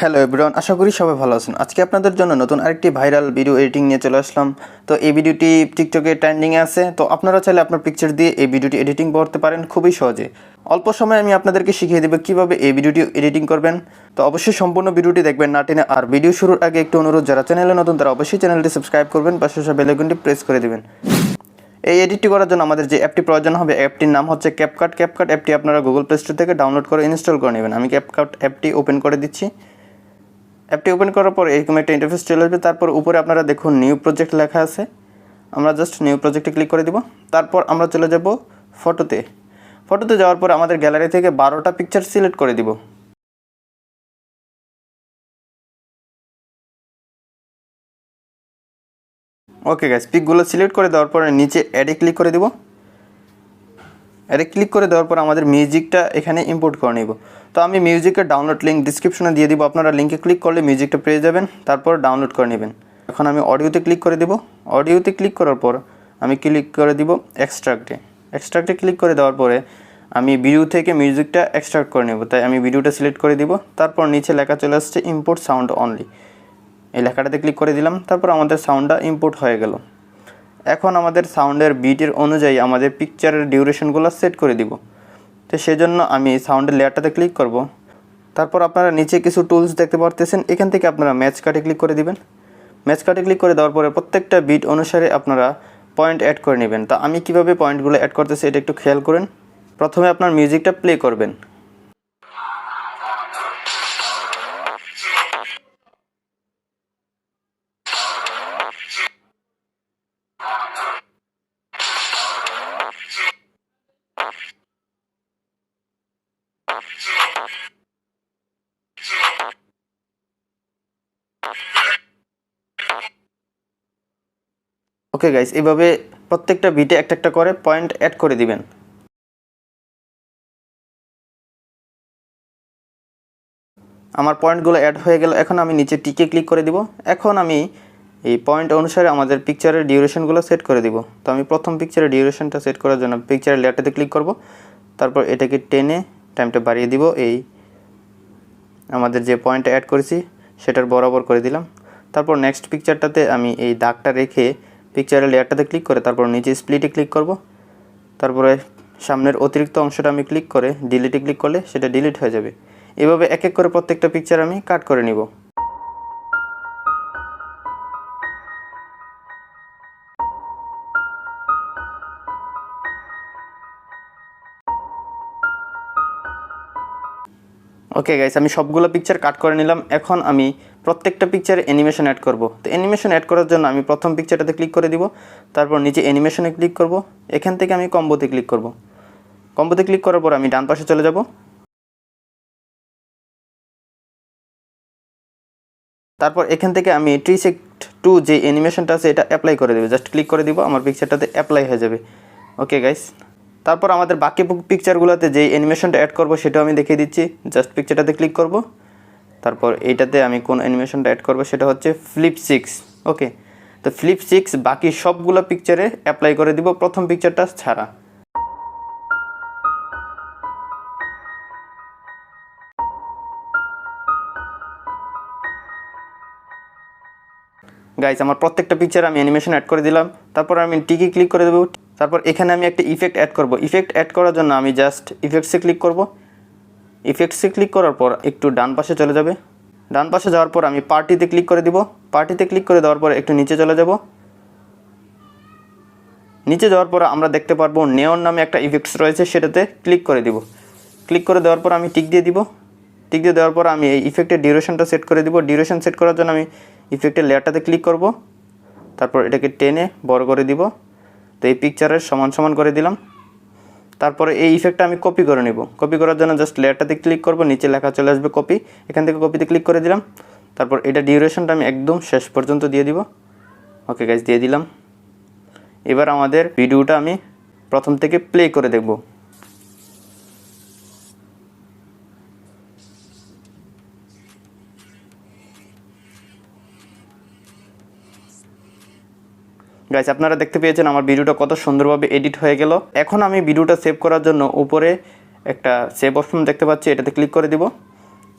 Hello everyone, আশা করি সবাই ভালো আছেন। আজকে আপনাদের জন্য নতুন আরেকটি ভাইরাল ভিডিও এডিটিং নিয়ে চলে আসলাম। তো এই ভিডিওটি টিকটকে ট্রেন্ডিংয়ে আছে। তো আপনারা চাইলে আপনার পিকচার দিয়ে এই ভিডিওটি এডিটিং করতে পারেন খুবই সহজে। অল্প সময়ে আমি আপনাদেরকে শিখিয়ে দেবো কীভাবে এই ভিডিওটি এডিটিং করবেন। তো অবশ্যই সম্পূর্ণ ভিডিওটি দেখবেন না টেনে। আর ভিডিও শুরুর আগে একটু অনুরোধ, যারা চ্যানেলে নতুন তারা অবশ্যই চ্যানেলটি সাবস্ক্রাইব করবেন, পাশে বেল আইকনটি প্রেস করে দেবেন। এই এডিটটি করার জন্য আমাদের যে অ্যাপটি প্রয়োজন হবে, অ্যাপটির নাম হচ্ছে ক্যাপকাট। ক্যাপকাট অ্যাপটি আপনারা গুগল প্লে স্টোর থেকে ডাউনলোড করে ইনস্টল করে নেবেন। আমি ক্যাপকাট অ্যাপটি ওপেন করে দিচ্ছি। অ্যাপটি ওপেন করার পর এরকম একটা ইন্টারফেস চলে আসবে। তারপর উপরে আপনারা দেখুন নিউ প্রজেক্ট লেখা আছে। আমরা জাস্ট নিউ প্রজেক্টে ক্লিক করে দিব। তারপর আমরা চলে যাব ফটোতে যাওয়ার পর আমাদের গ্যালারি থেকে 12টা পিকচার সিলেক্ট করে দিব। ওকে গাইস, পিকগুলো সিলেক্ট করে দেওয়ার পরে নিচে অ্যাডে ক্লিক করে দিব। অ্যাডে ক্লিক করে দেওয়ার পর আমাদের মিউজিকটা এখানে ইম্পোর্ট করে নেব। তো আমি মিউজিকের ডাউনলোড লিঙ্ক ডিসক্রিপশনে দিয়ে দিব, আপনারা লিঙ্কে ক্লিক করলে মিউজিকটা পেয়ে যাবেন, তারপর ডাউনলোড করে নেবেন। এখন আমি অডিওতে ক্লিক করে দেব। অডিওতে ক্লিক করার পর আমি ক্লিক করে দিব এক্সট্রাক্টে ক্লিক করে দেওয়ার পরে আমি ভিডিও থেকে মিউজিকটা এক্সট্রাক্ট করে নেব। তাই আমি ভিডিওটা সিলেক্ট করে দিব। তারপর নিচে লেখা চলে আসছে ইম্পোর্ট সাউন্ড অনলি, এই লেখাটাতে ক্লিক করে দিলাম। তারপর আমাদের সাউন্ডটা ইম্পোর্ট হয়ে গেল। এখন আমাদের সাউন্ডের বিটের অনুযায়ী আমাদের পিকচারের ডিউরেশনগুলো সেট করে দিব। তো সেজন্য আমি সাউন্ডের লেয়ারটাতে ক্লিক করব। তারপর আপনারা নিচে কিছু টুলস দেখতে পারতেছেন, এখান থেকে আপনারা ম্যাচ কাটে ক্লিক করে দিবেন। ম্যাচ কাটে ক্লিক করে দেওয়ার পরে প্রত্যেকটা বিট অনুসারে আপনারা পয়েন্ট অ্যাড করে নেবেন। তা আমি কিভাবে পয়েন্টগুলো অ্যাড করতেছি এটা একটু খেয়াল করেন। প্রথমে আপনার মিউজিকটা প্লে করবেন। ওকে গাইস, এইভাবে প্রত্যেকটা বিটে একটা একটা করে পয়েন্ট অ্যাড করে দিবেন। আমার পয়েন্টগুলো অ্যাড হয়ে গেল। এখন আমি নিচে টিকে ক্লিক করে দিব। এখন আমি এই পয়েন্ট অনুসারে আমাদের পিকচারের ডিউরেশনগুলো সেট করে দিব। তো আমি প্রথম পিকচারের ডিউরেশনটা সেট করার জন্য পিকচারের লেয়ারটাতে ক্লিক করব। তারপর এটাকে টেনে টাইমটা বাড়িয়ে দিব। এই আমাদের যে পয়েন্টটা অ্যাড করেছি সেটার বরাবর করে দিলাম। তারপর নেক্সট পিকচারটাতে আমি এই দাগটা রেখে পিকচারের লেয়ারটাতে ক্লিক করে তারপর নিচে স্প্লিটে ক্লিক করব। তারপরে সামনের অতিরিক্ত অংশটা আমি ক্লিক করে ডিলিটে ক্লিক করলে সেটা ডিলিট হয়ে যাবে। এভাবে এক এক করে প্রত্যেকটা পিকচার আমি কাট করে নিব। ওকে গাইস, আমি সবগুলো পিকচার কাট করে নিলাম। এখন আমি প্রত্যেকটা পিকচারে অ্যানিমেশন অ্যাড করব। তো অ্যানিমেশন অ্যাড করার জন্য আমি প্রথম পিকচারটাতে ক্লিক করে দিব। তারপর নিচে অ্যানিমেশনে ক্লিক করব। এখান থেকে আমি কম্বোতে ক্লিক করব। কম্বোতে ক্লিক করার পর আমি ডান পাশে চলে যাব। তারপর এখান থেকে আমি ট্রিসেক্ট টু যে অ্যানিমেশনটা আছে এটা অ্যাপ্লাই করে দেবো। জাস্ট ক্লিক করে দিব, আমার পিকচারটাতে অ্যাপ্লাই হয়ে যাবে। ওকে গাইস, তারপর আমাদের বাকি পিকচারগুলোতে যেই অ্যানিমেশনটা অ্যাড করব সেটাও আমি দেখিয়ে দিচ্ছি। জাস্ট পিকচারটাতে ক্লিক করব। তারপর এইটাতে আমি কোন অ্যানিমেশনটা অ্যাড করব সেটা হচ্ছে ফ্লিপ 6। ওকে, তো ফ্লিপ 6 বাকি সবগুলো পিকচারে অ্যাপ্লাই করে দিব, প্রথম পিকচারটা ছাড়া। গাইস, আমার প্রত্যেকটা পিকচার আমি অ্যানিমেশন অ্যাড করে দিলাম। তারপর আমি টিকে ক্লিক করে দেবো। তারপর এখানে আমি একটা ইফেক্ট অ্যাড করব। ইফেক্ট অ্যাড করার জন্য আমি জাস্ট ইফেক্টসে ক্লিক করব। ইফেক্টসে ক্লিক করার পর একটু ডান পাশে চলে যাবে। ডান পাশে যাওয়ার পর আমি পার্টিতে ক্লিক করে দিব। পার্টিতে ক্লিক করে দেওয়ার পর একটু নিচে চলে যাব। নিচে যাওয়ার পর আমরা দেখতে পারবো নেওন নামে একটা ইফেক্টস রয়েছে, সেটাতে ক্লিক করে দিব। ক্লিক করে দেওয়ার পর আমি টিক দিয়ে দিব। টিক দিয়ে দেওয়ার পর আমি এই ইফেক্টের ডিউরেশনটা সেট করে দিব। ডিউরেশন সেট করার জন্য আমি ইফেক্টের লেয়ারটাতে ক্লিক করব। তারপর এটাকে টেনে বড় করে দিব। তো এই পিকচারের সমান সমান করে দিলাম। তারপরে এই ইফেক্টটা আমি কপি করে নিব। কপি করার জন্য জাস্ট লেয়ারটাতে ক্লিক করব, নিচে লেখা চলে আসবে কপি। এখান থেকে কপিতে ক্লিক করে দিলাম। তারপর এটা ডিউরেশনটা আমি একদম শেষ পর্যন্ত দিয়ে দিব। ওকে গাইস, দিয়ে দিলাম। এবার আমাদের ভিডিওটা আমি প্রথম থেকে প্লে করে দেখব। গাইস, আপনারা দেখতে পেয়েছেন আমার ভিডিওটা কত সুন্দরভাবে এডিট হয়ে গেল। এখন আমি ভিডিওটা সেভ করার জন্য উপরে একটা সেভ অপশন দেখতে পাচ্ছি, এটাতে ক্লিক করে দিব।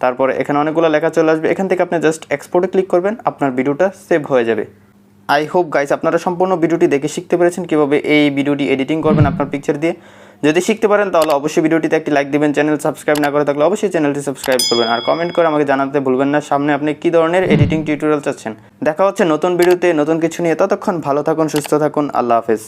তারপরে এখানে অনেকগুলো লেখা চলে আসবে, এখান থেকে আপনি জাস্ট এক্সপোর্টে ক্লিক করবেন, আপনার ভিডিওটা সেভ হয়ে যাবে। আই হোপ গাইস আপনারা সম্পূর্ণ ভিডিওটি দেখে শিখতে পেরেছেন কীভাবে এই ভিডিওটি এডিটিং করবেন আপনার পিকচার দিয়ে। যদি শিখতে পারেন তাহলে অবশ্যই ভিডিওটিতে একটি লাইক দিবেন, চ্যানেল সাবস্ক্রাইব না করে থাকলে অবশ্যই চ্যানেলটি সাবস্ক্রাইব করবেন, আর কমেন্ট করে আমাকে জানাতে ভুলবেন না সামনে আপনি কী ধরনের এডিটিং টিউটোরিয়াল চাচ্ছেন। দেখা হচ্ছে নতুন ভিডিওতে নতুন কিছু নিয়ে, ততক্ষণ ভালো থাকুন, সুস্থ থাকুন, আল্লাহ হাফেজ।